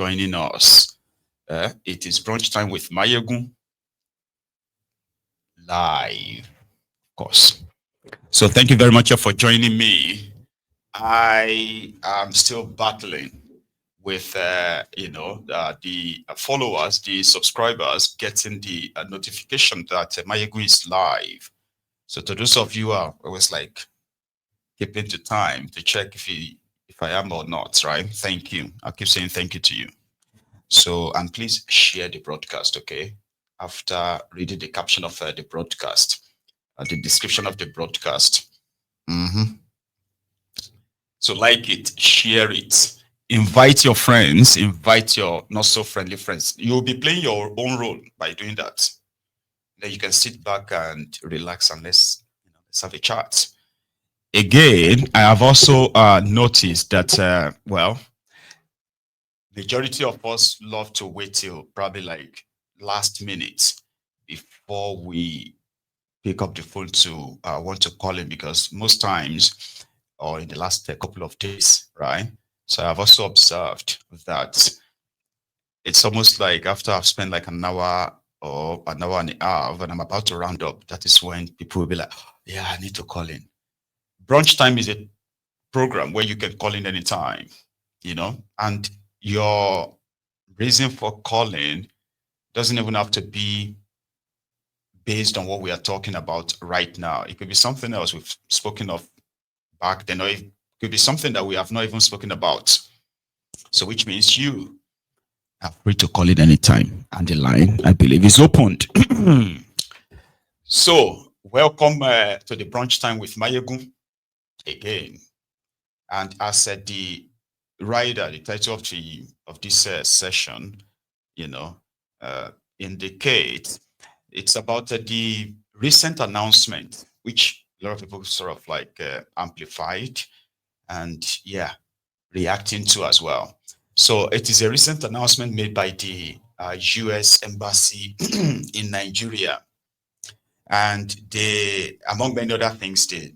joining us. It is brunch time with Mayegun live, of course. So thank you very much for joining me. I am still battling with, the followers, the subscribers, getting the notification that Mayegun is live. So to those of you who are always like keeping the time to check if I am or not, right? Thank you. I'll keep saying thank you to you. So, and please share the broadcast, okay? After reading the caption of the broadcast, the description of the broadcast. So, like it, share it, invite your friends, invite your not so friendly friends. You'll be playing your own role by doing that. Then you can sit back and relax and let's have a chat. Again, I have also noticed that, majority of us love to wait till probably like last minute before we pick up the phone to want to call in, because most times, or in the last couple of days, right? So I've also observed that it's almost like after I've spent like an hour or an hour and a half and I'm about to round up, that is when people will be like, yeah, I need to call in. Brunch time is a program where you can call in anytime, and your reason for calling doesn't even have to be based on what we are talking about right now. It could be something else we've spoken of back then, or it could be something that we have not even spoken about. So, which means you are free to call it anytime, and the line, I believe, is opened. So, welcome to the brunch time with Mayegun again. And as said, the title of this session, indicate it's about the recent announcement, which a lot of people sort of like amplified and reacting to as well. So it is a recent announcement made by the US Embassy in Nigeria, and they, among many other things, they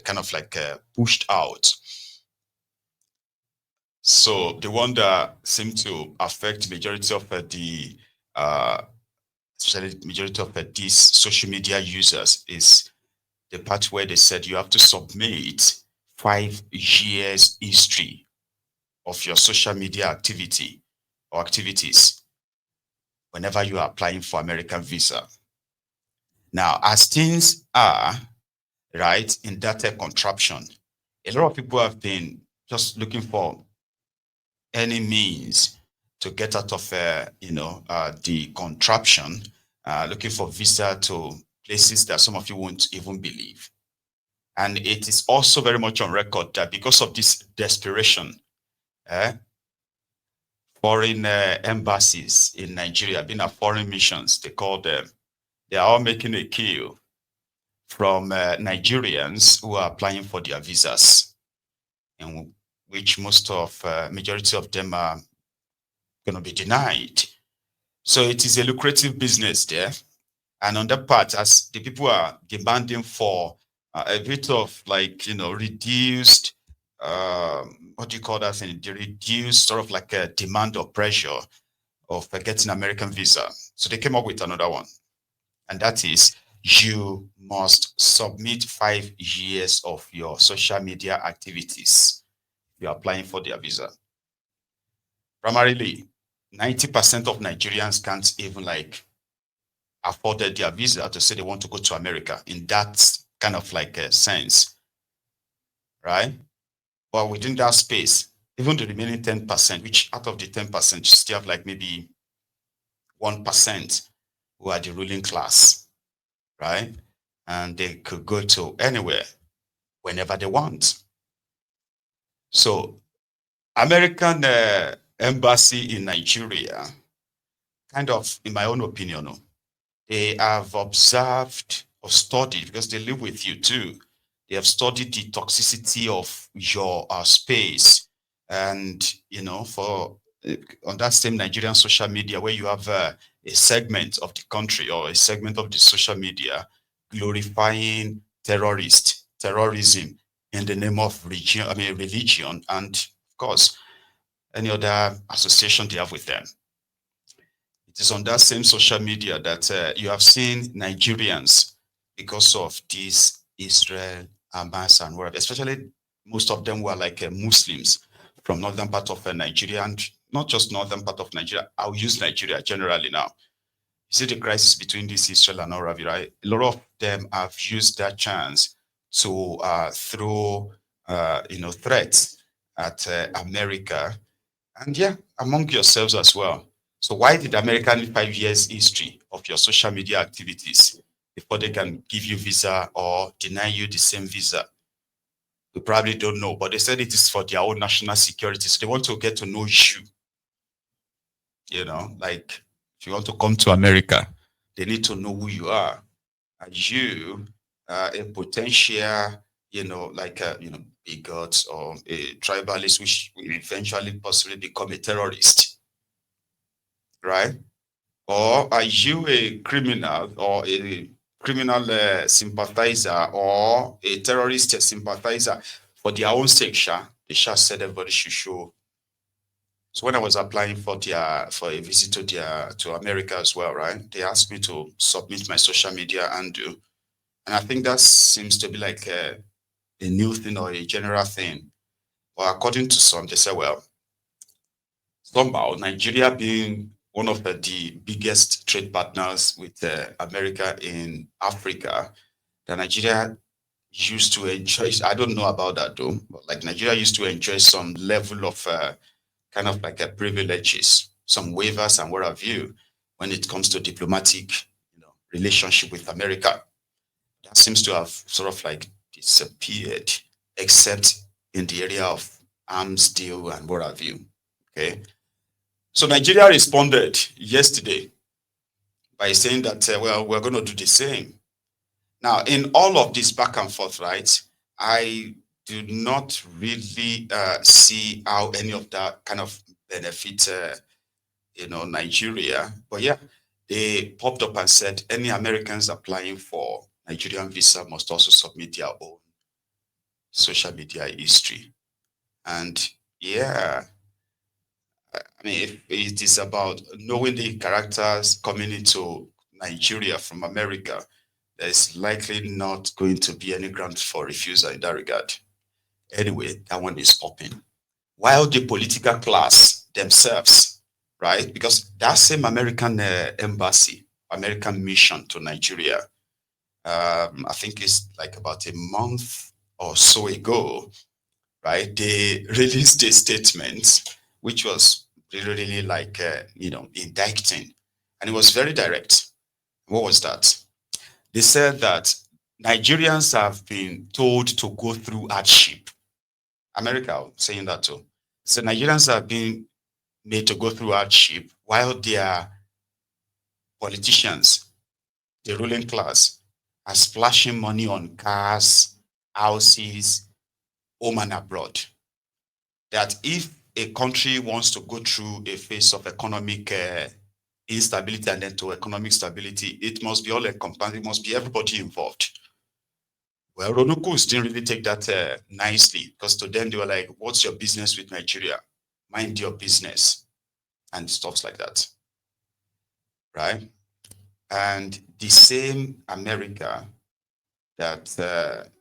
kind of like pushed out. So the one that seemed to affect majority of the especially majority of these social media users is the part where they said you have to submit 5 years history of your social media activity or activities whenever you are applying for American visa. Now, as things are, right, in that contraption, a lot of people have been just looking for any means to get out of the contraption, looking for visa to places that some of you won't even believe. And it is also very much on record that because of this desperation, foreign embassies in Nigeria, being at foreign missions, they call them, they are all making a kill from Nigerians who are applying for their visas, and which majority of them are going to be denied. So it is a lucrative business there. And on that part, as the people are demanding for a bit of like, reduced, what do you call that thing? The reduced sort of like a demand or pressure of getting American visa. So they came up with another one. And that is, you must submit 5 years of your social media activities if you're applying for their visa. Primarily, 90% of Nigerians can't even like afforded their visa to say they want to go to America in that kind of like a sense, right? But within that space, even the remaining 10%, which out of the 10%, you still have like maybe 1% who are the ruling class, right? And they could go to anywhere, whenever they want. So American embassy in Nigeria, kind of, in my own opinion, they have observed or studied, because they live with you too. They have studied the toxicity of your space. And, for on that same Nigerian social media, where you have a segment of the country or a segment of the social media glorifying terrorism in the name of religion, and of course, any other association they have with them. It is on that same social media that you have seen Nigerians, because of this Israel, Hamas, and whatever, especially most of them were like Muslims from northern part of Nigeria, and not just northern part of Nigeria. I'll use Nigeria generally now. You see the crisis between this Israel and Arabi, right? A lot of them have used that chance to throw, threats at America, and yeah, among yourselves as well. So why did America need 5 years history of your social media activities before they can give you visa or deny you the same visa? We probably don't know, but they said it is for their own national security. So they want to get to know you, like if you want to come to America, they need to know who you are. Are you a potential, like a, bigot or a tribalist, which will eventually possibly become a terrorist, right? Or are you a criminal or a criminal sympathizer or a terrorist sympathizer for their own sake? They said everybody should show. So when I was applying for a visit to America as well, right? They asked me to submit my social media handle, and I think that seems to be like a new thing or a general thing. But according to some, they say, well, somehow Nigeria being one of the biggest trade partners with America in Africa, that Nigeria used to enjoy. I don't know about that though, but like Nigeria used to enjoy some level of kind of like a privileges, some waivers and what have you, when it comes to diplomatic, relationship with America. That seems to have sort of like disappeared, except in the area of arms deal and what have you. Okay. So Nigeria responded yesterday by saying that, well, we're going to do the same. Now, in all of this back and forth, right, I do not really see how any of that kind of benefit, Nigeria. But yeah, they popped up and said any Americans applying for Nigerian visa must also submit their own social media history. And yeah, I mean, if it is about knowing the characters coming into Nigeria from America, there's likely not going to be any ground for refusal in that regard. Anyway, that one is popping. While the political class themselves, right? Because that same American embassy, American mission to Nigeria, I think it's like about a month or so ago, right? They released a statement which was really like, indicting. And it was very direct. What was that? They said that Nigerians have been told to go through hardship. America saying that too. So Nigerians have been made to go through hardship while their politicians, the ruling class, are splashing money on cars, houses, home and abroad. That if a country wants to go through a phase of economic instability and then to economic stability, it must be all encompassing, it must be everybody involved. Well, Ronukus didn't really take that nicely, because to them they were like, what's your business with Nigeria? Mind your business and stuff like that, right? And the same America that,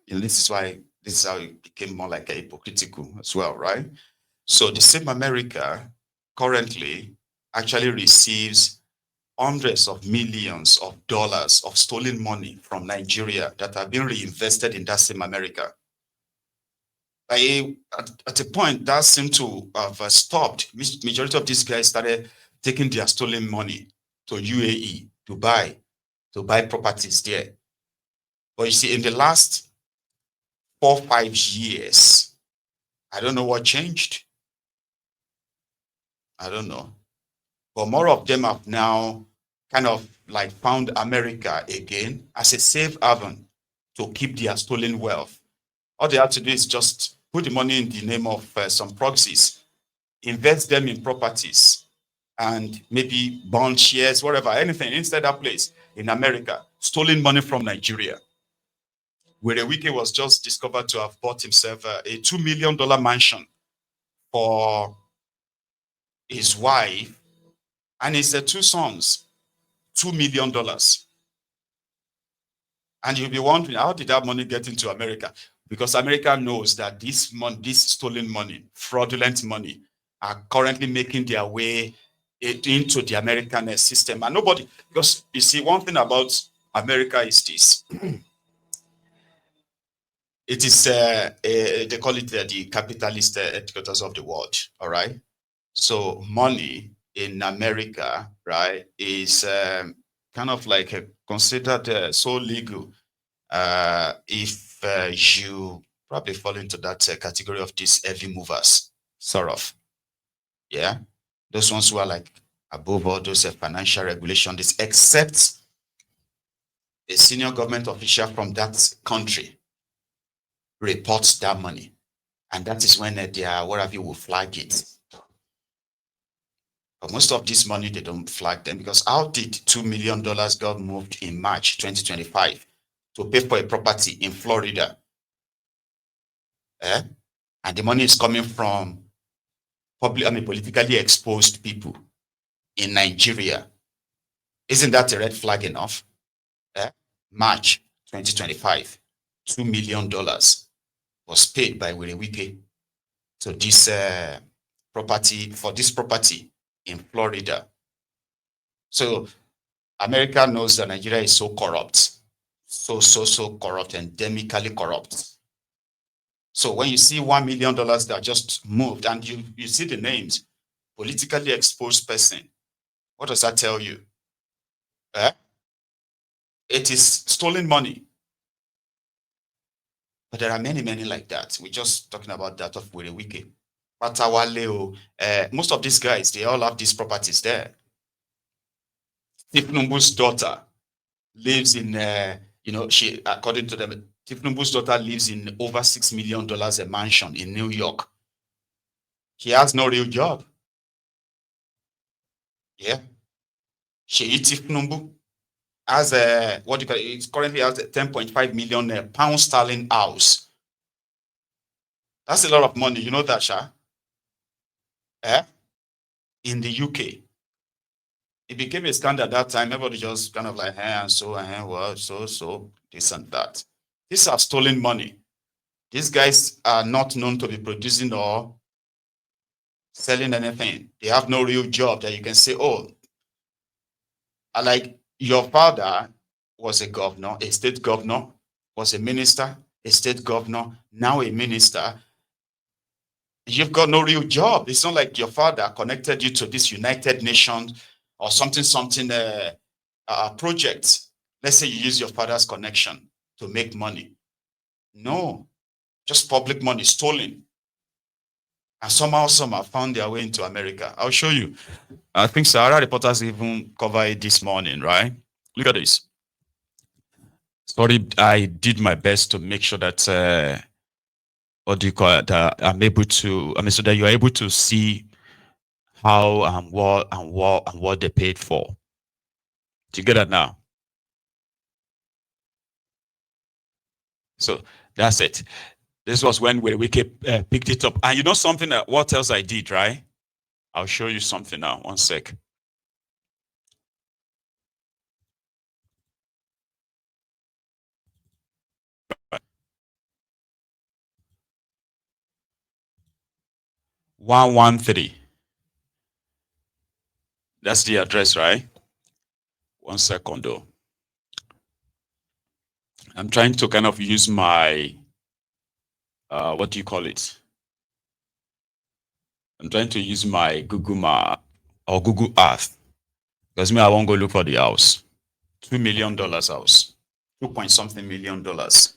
this is why this is how it became more like a hypocritical as well, right? So the same America currently actually receives hundreds of millions of dollars of stolen money from Nigeria that are being reinvested in that same America. At a point, that seemed to have stopped. Majority of these guys started taking their stolen money to UAE, Dubai, to buy properties there. But you see, in the last 4 5 years, I don't know what changed. I don't know. But more of them have now kind of like found America again as a safe haven to keep their stolen wealth. All they have to do is just put the money in the name of some proxies, invest them in properties, and maybe bond shares, whatever, anything inside that place in America, stolen money from Nigeria. Where the Wike was just discovered to have bought himself a $2 million mansion for his wife, and his two sons, $2 million. And you'll be wondering, how did that money get into America? Because America knows that this money, this stolen money, fraudulent money, are currently making their way into the American system. And nobody, because you see, one thing about America is this: it is they call it the capitalist headquarters of the world. All right. So money in America, right, is kind of like considered so legal. If you probably fall into that category of these heavy movers, sort of, yeah, those ones who are like above all those financial regulations, except a senior government official from that country reports that money, and that is when their whatever you will flag it. But most of this money, they don't flag them, because how did $2 million got moved in March 2025 to pay for a property in Florida? Eh? And the money is coming from politically exposed people in Nigeria. Isn't that a red flag enough? Eh? March 2025, $2 million was paid by Wike to this property, for this property in Florida. So America knows that Nigeria is so corrupt, so corrupt, endemically corrupt. So when you see $1 million that just moved, and you see the names, politically exposed person, what does that tell you? Eh? It is stolen money. But there are many, many like that. We're just talking about that of Wike. Patawaleo. Most of these guys, they all have these properties there. Tifnumbu's daughter lives in, she, according to them, Tifnumbu's daughter lives in over $6 million a mansion in New York. He has no real job. Yeah. Sheyi Tifnumbu has it currently has a 10.5 million pound sterling house. That's a lot of money. You know that, Sha? Eh? In the UK. It became a scandal at that time. Everybody just kind of like, and so, well, so, this and that. These are stolen money. These guys are not known to be producing or selling anything. They have no real job that you can say, oh, like your father was a governor, a state governor, was a minister, a state governor, now a minister. You've got no real job. It's not like your father connected you to this United Nations or something project. Let's say you use your father's connection to make money. No, just public money stolen. And somehow some have found their way into America. I'll show you. I think Sahara Reporters even covered it this morning, right? Look at this. Sorry, I did my best to make sure that what do you call it? I'm able to. I mean, so that you're able to see how and what they paid for. Do you get that now? So that's it. This was when Wike picked it up. And you know something? What else I did, right? I'll show you something now. One sec. Right. 113. That's the address, right? 1 second though. I'm trying to kind of use my what do you call it? I'm trying to use my Google Map or Google Earth, because me, I won't go look for the house. $2 million house, 2 point something million dollars.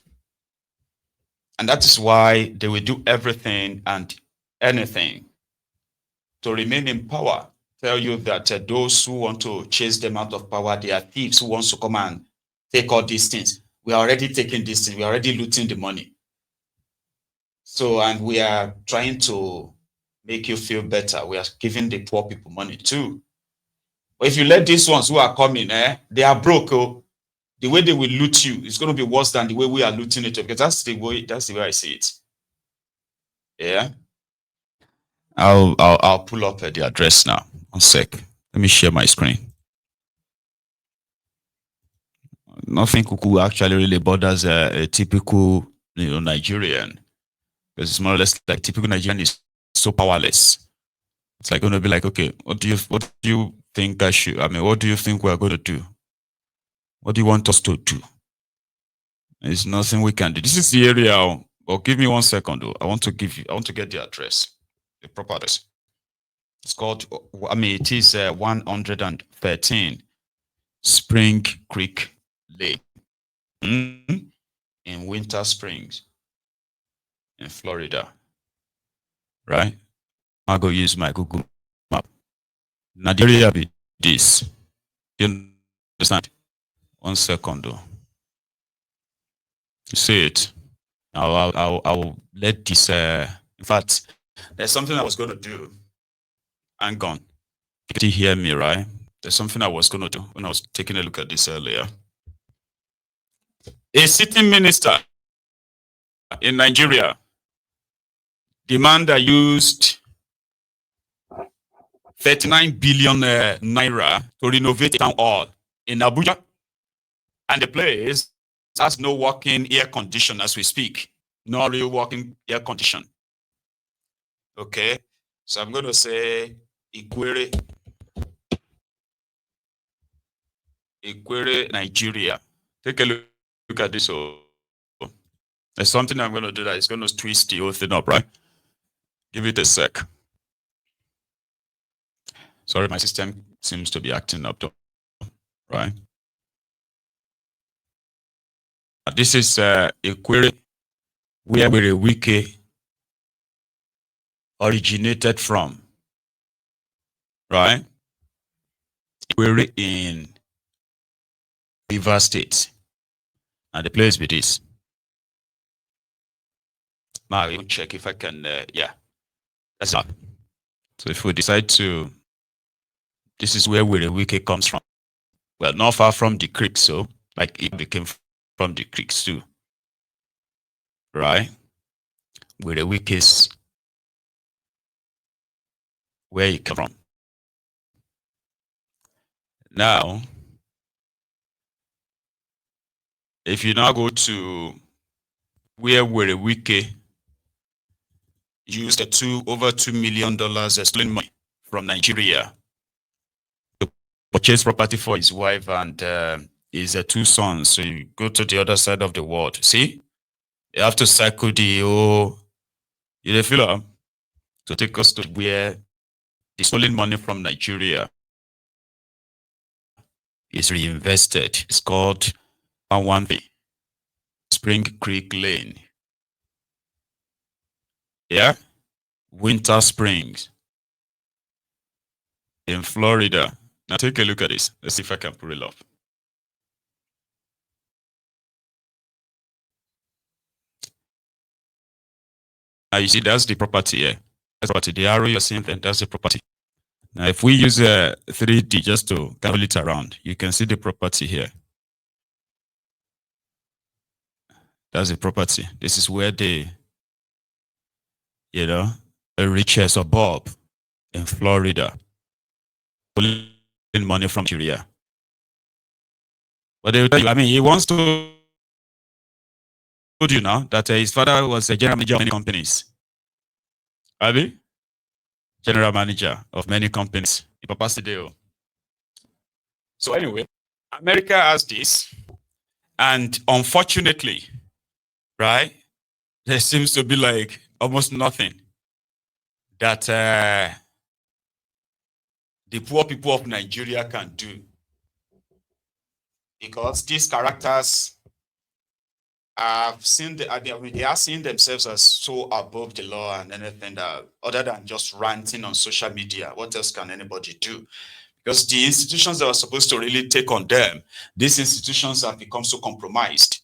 And that is why they will do everything and anything to remain in power. Tell you that those who want to chase them out of power, they are thieves who wants to come and take all these things. We are already taking these things. We are already looting the money. So, and we are trying to make you feel better. We are giving the poor people money too. But if you let these ones who are coming, they are broke. Oh, the way they will loot you is going to be worse than the way we are looting it, because that's the way I see it. Yeah. I'll pull up the address now. One sec. Let me share my screen. Nothing cuckoo actually really bothers a typical Nigerian, because it's more or less like typical Nigerian is so powerless. It's like going to be like, okay, what do you think I should? I mean, what do you think we're going to do? What do you want us to do? There's nothing we can do. This is the area. Well, give me 1 second, though. I want to get the address, the proper address. It's called. I mean, it is 113 Spring Creek Lake in Winter Springs, in Florida. Right? I'll go use my Google map. Now the area be this. You understand? 1 second, though. You see it? I'll let this. In fact, there's something I was going to do. Hang on. Did you hear me, right? There's something I was going to do when I was taking a look at this earlier. A sitting minister in Nigeria, the man that used 39 billion naira to renovate a town hall in Abuja, and the place has no working air condition as we speak. No real working air condition. Okay, so I'm going to say Ikwere, Nigeria. Take a look at this. There's something I'm going to do that is going to twist the whole thing up, right? Give it a sec. Sorry, my system seems to be acting up, though, right? This is a query where wiki originated from, right? Query in Rivers State, and the place with this. Now I will check if I can. Yeah, that's up. So if we decide to, this is where wiki comes from. Well, not far from the creek, so like it became from the creeks too, right? Wiki is where it came from. Now, if you now go to where wiki used over $2 million stolen money from Nigeria to purchase property for his wife and his 2 sons. So you go to the other side of the world. See, you have to cycle the whole, you feel to take us to where the stolen money from Nigeria is reinvested. It's called 113 Spring Creek Lane. Yeah, Winter Springs in Florida. Now take a look at this. Let's see if I can pull it up. Now you see that's the property here. That's what the arrow you're seeing then, that's the property. Now if we use a 3D just to carry it around, you can see the property here. That's the property. This is where the, the richest suburb in Florida, pulling money from Nigeria. But they will tell you, I mean, he wants to told you now that his father was a general manager of many companies. Abi? General manager of many companies. Papa Sideo. So anyway, America has this, and unfortunately, right, there seems to be like almost nothing that the poor people of Nigeria can do, because these characters have seen they are seeing themselves as so above the law and anything that, other than just ranting on social media. What else can anybody do? Because the institutions that were supposed to really take on them, these institutions have become so compromised.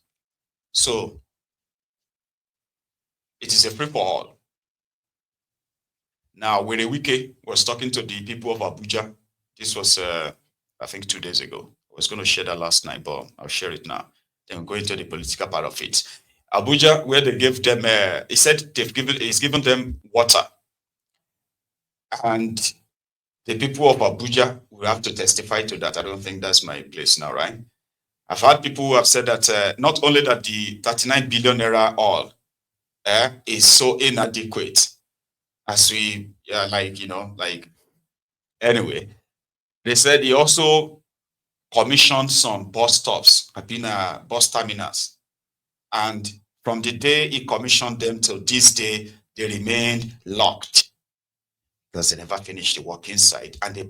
So it is a free for all. Now, Wike was talking to the people of Abuja. This was, I think, 2 days ago. I was going to share that last night, but I'll share it now. Then we'll go into the political part of it. Abuja, where they gave them, he said he's given them water. And the people of Abuja will have to testify to that. I don't think that's my place now, right? I've had people who have said that not only that the 39 billion naira oil is so inadequate as we anyway, they said he also commissioned some bus stops, bus terminals. And from the day he commissioned them till this day, they remained locked because they never finished the work inside. And they